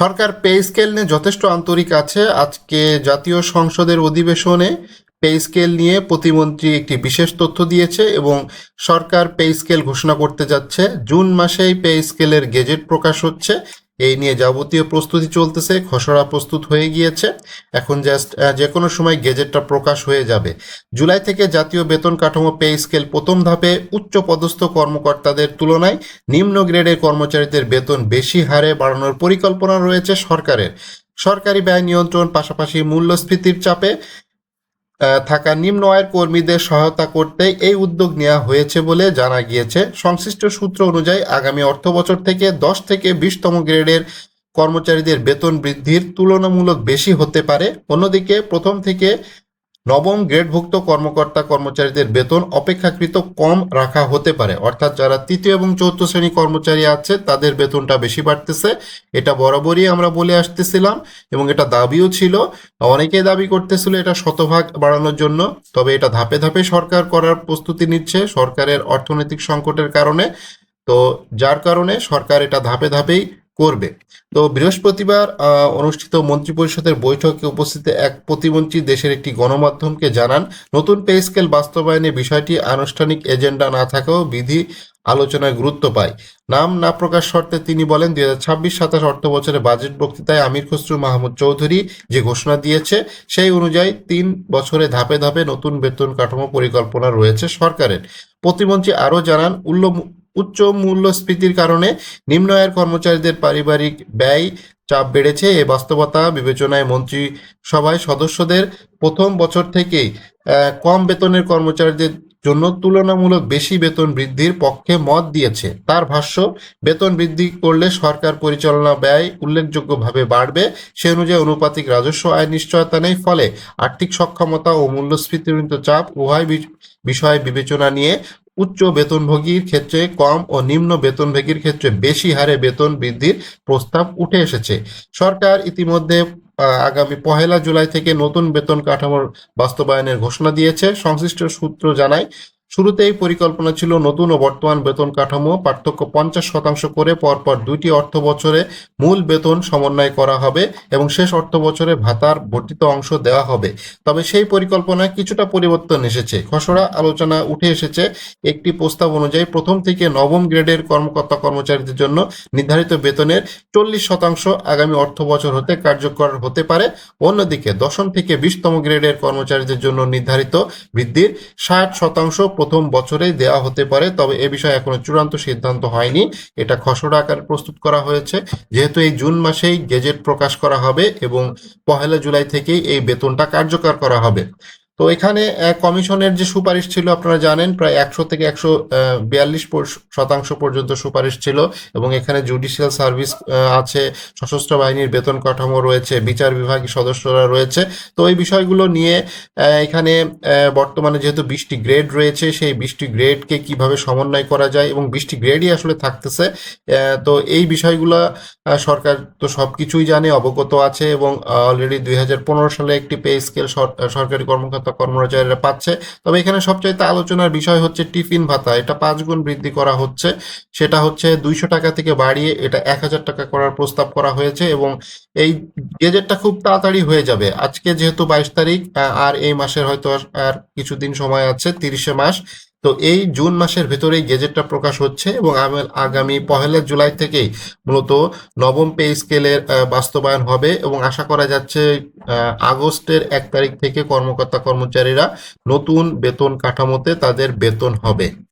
সরকার pay scale নিয়ে যথেষ্ট আন্তরিক আছে। আজকে জাতীয় সংসদের অধিবেশনে পে স্কেল নিয়ে প্রতিমন্ত্রী একটি বিশেষ তথ্য দিয়েছে এবং সরকার পে স্কেল ঘোষণা করতে যাচ্ছে। জুন মাসেই পে স্কেলের গেজেট প্রকাশ হচ্ছে। এই নিয়ে যাবতীয় প্রস্তুতি চলতেছে, খসড়া প্রস্তুত হয়ে গিয়েছে। এখন জাস্ট যে কোনো সময় গেজেটটা প্রকাশ হয়ে যাবে। জুলাই থেকে জাতীয় বেতন কাঠামো পে স্কেল প্রথম ধাপে উচ্চ পদস্থ কর্মকর্তাদের তুলনায় নিম্ন গ্রেডের কর্মচারীদের বেতন বেশি হারে বাড়ানোর পরিকল্পনা রয়েছে সরকারের। সরকারি ব্যয় নিয়ন্ত্রণ, পাশাপাশি মূল্যস্ফীতির চাপে থাকা নিম্ন আয়ের কর্মীদের সহায়তা করতে এই উদ্যোগ নেওয়া হয়েছে বলে জানা গিয়েছে। সংশ্লিষ্ট সূত্র অনুযায়ী আগামী অর্থবছর থেকে 10 থেকে 20তম গ্রেডের কর্মচারীদের বেতন বৃদ্ধির তুলনামূলক বেশি হতে পারে। অন্যদিকে প্রথম থেকে নবম গ্রেডভুক্ত কর্মকর্তা কর্মচারীদের বেতন অপেক্ষাকৃত কম রাখা হতে পারে। অর্থাৎ যারা তৃতীয় এবং চতুর্থ শ্রেণী কর্মচারী আছে তাদের বেতনটা বেশি বাড়তেছে। এটা বরাবরই আমরা বলে আসতেছিলাম এবং এটা দাবিও ছিল। অনেকেই দাবি করতেছিল এটা শতভাগ বাড়ানোর জন্য, তবে এটা ধাপে ধাপে সরকার করার প্রস্তুতি নিচ্ছে সরকারের অর্থনৈতিক সংকটের কারণে। তো যার কারণে সরকার এটা ধাপে ধাপেই করবে। তো বৃহস্পতিবার অনুষ্ঠিত মন্ত্রিপরিষদের বৈঠকে উপস্থিত এক প্রতিমন্ত্রী দেশের একটি গণমাধ্যমকে জানান, নতুন পে স্কেল বাস্তবায়নে বিষয়টি আনুষ্ঠানিক এজেন্ডা না থাকাও বিধি আলোচনায় গুরুত্ব পায়। নাম না প্রকাশ শর্তে তিনি বলেন, 2026-27 অর্থ বছরে বাজেট বক্তৃতায় আমির খসরু মাহমুদ চৌধুরী যে ঘোষণা দিয়েছে সেই অনুযায়ী 3 বছরে ধাপে ধাপে নতুন বেতন কাঠামো পরিকল্পনা রয়েছে সরকারের। প্রতিমন্ত্রী আরও জানান, উচ্চ মূল্যস্ফীতির কারণে নিম্ন আয়ের কর্মচারীদের পারিবারিক ব্যয় চাপ বেড়েছে। এ বাস্তবতা বিবেচনায় মন্ত্রিসভায় সদস্যদের প্রথম বছর থেকেই কম বেতনের কর্মচারীদের জন্য তুলনামূলক বেশি বেতন বৃদ্ধির পক্ষে মত দিয়েছে। তার ভাষ্য, বেতন বৃদ্ধি করলে সরকার পরিচালনা ব্যয় উল্লেখযোগ্যভাবে বাড়বে। সে অনুযায়ী অনুপাতিক রাজস্ব আয় নিশ্চয়তা নেই। ফলে আর্থিক সক্ষমতা ও মূল্যস্ফীতিজনিত চাপ উভয় বিষয় বিবেচনা নিয়ে উচ্চ বেতনভোগীর ক্ষেত্রে কম ও নিম্ন বেতনভোগীর ক্ষেত্রে বেশি হারে বেতন বৃদ্ধির প্রস্তাব উঠে এসেছে। সরকার ইতিমধ্যে আগামী 1 জুলাই থেকে নতুন বেতন কাঠামোর বাস্তবায়নের ঘোষণা দিয়েছে। সংশ্লিষ্ট সূত্র জানায়, শুরুতেই পরিকল্পনা ছিল নতুন ও বর্তমান বেতন কাঠামো পার্থক্য 50% করে পরপর 2টি অর্থ বছরে মূল বেতন সমন্বয় করা হবে এবং শেষ অর্থ বছরে ভাতার বর্ধিত অংশ দেওয়া হবে। তবে সেই পরিকল্পনায় কিছুটা পরিবর্তন এসেছে। খসড়া আলোচনা উঠে এসেছে একটি প্রস্তাব অনুযায়ী প্রথম থেকে নবম গ্রেডের কর্মকর্তা কর্মচারীদের জন্য নির্ধারিত বেতনের 40% আগামী অর্থ বছর হতে কার্যকর হতে পারে। অন্যদিকে দশম থেকে 20তম গ্রেডের কর্মচারীদের জন্য নির্ধারিত বৃদ্ধির 60% প্রথম বছরেই দেওয়া হতে পারে। তবে এ বিষয়ে এখনো চূড়ান্ত সিদ্ধান্ত হয়নি। এটা খসড়া আকারে প্রস্তুত করা হয়েছে। যেহেতু এই জুন মাসেই গেজেট প্রকাশ করা হবে এবং 1 জুলাই থেকেই এই বেতনটা কার্যকর করা হবে। তো এখানে কমিশনের যে সুপারিশ ছিল আপনারা জানেন, প্রায় 100 থেকে 142% পর্যন্ত সুপারিশ ছিল এবং এখানে জুডিশিয়াল সার্ভিস আছে, সশস্ত্র বাহিনীর বেতন কাঠামো রয়েছে, বিচার বিভাগের সদস্যরা রয়েছে। তো এই বিষয়গুলো নিয়ে এখানে বর্তমানে যেহেতু 20টি গ্রেড রয়েছে, সেই 20টি গ্রেডকে কিভাবে সমন্বয় করা যায় এবং 20টি গ্রেডই আসলে থাকতেছে। তো এই বিষয়গুলো সরকার তো সবকিছুই জানে, অবগত আছে এবং অলরেডি 2015 সালে একটি পে স্কেল সরকারি কর্মকর্তা কর্মচারীরা পাচ্ছে। তবে এখানে সবচাইতে আলোচনার বিষয় হচ্ছে টিফিন ভাতা। এটা 5 গুণ বৃদ্ধি করা হচ্ছে। সেটা হচ্ছে 200 টাকা থেকে বাড়িয়ে এটা 1000 টাকা করার প্রস্তাব করা হয়েছে এবং এই গেজেটটা খুব তাড়াতাড়ি হয়ে যাবে। আজকে যেহেতু 22 তারিখ, আর এই মাসের হয়তো আর কিছুদিন সময় আছে, 30 মাস। তো এই জুন মাসের ভেতরেই গেজেটটা প্রকাশ হচ্ছে এবং আগামী 1 জুলাই থেকেই মূলত নবম পে স্কেলের বাস্তবায়ন হবে এবং আশা করা যাচ্ছে আগস্টের 1 তারিখ থেকে কর্মকর্তা কর্মচারীরা নতুন বেতন কাঠামোতে তাদের বেতন হবে।